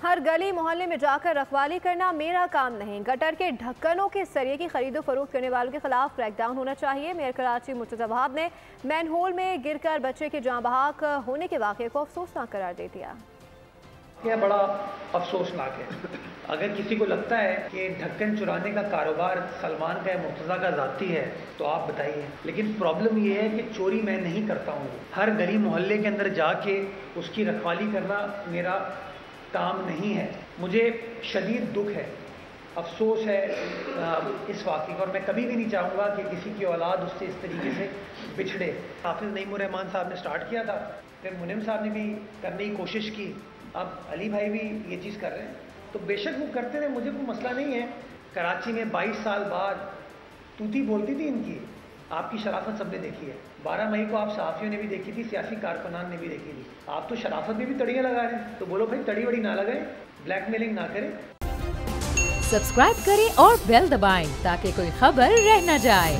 हर गली मोहल्ले में जाकर रखवाली करना मेरा काम नहीं। गटर के ढक्कनों के सरिये की खरीदो फरोख्त करने वालों के खिलाफ क्रैकडाउन होना चाहिए। मेयर कराची मुर्तज़ा वहाब ने मैनहोल में गिरकर बच्चे के जाँ बहक होने के वाक़े को अफसोसनाक करार दे दिया। यह बड़ा अफसोसनाक है। अगर किसी को लगता है कि ढक्कन चुराने का कारोबार सलमान का या मुर्तज़ा का ज़ाती है तो आप बताइए, लेकिन प्रॉब्लम ये है कि चोरी मैं नहीं करता हूँ। हर गली मोहल्ले के अंदर जाके उसकी रखवाली करना मेरा काम नहीं है। मुझे शदीद दुख है, अफसोस है इस वाक़े का, और मैं कभी भी नहीं चाहूँगा कि किसी की औलाद उससे इस तरीके से बिछड़े। हाफिज़ नईमुर रहमान साहब ने स्टार्ट किया था, फिर मुनीम साहब ने भी करने की कोशिश की, अब अली भाई भी ये चीज़ कर रहे हैं, तो बेशक वो करते रहे, मुझे कोई मसला नहीं है। कराची में 22 साल बाद तूती बोलती थी इनकी, आपकी शराफत सबने देखी है। 12 मई को आप सहाफ़ियों ने भी देखी थी, सियासी कारकुनान ने भी देखी थी। आप तो शराफत में भी तड़ियाँ लगा रहे हैं, तो बोलो भाई तड़ी वड़ी ना लगाएं, ब्लैकमेलिंग ना करें। सब्सक्राइब करें और बेल दबाएं ताकि कोई खबर रह न जाए।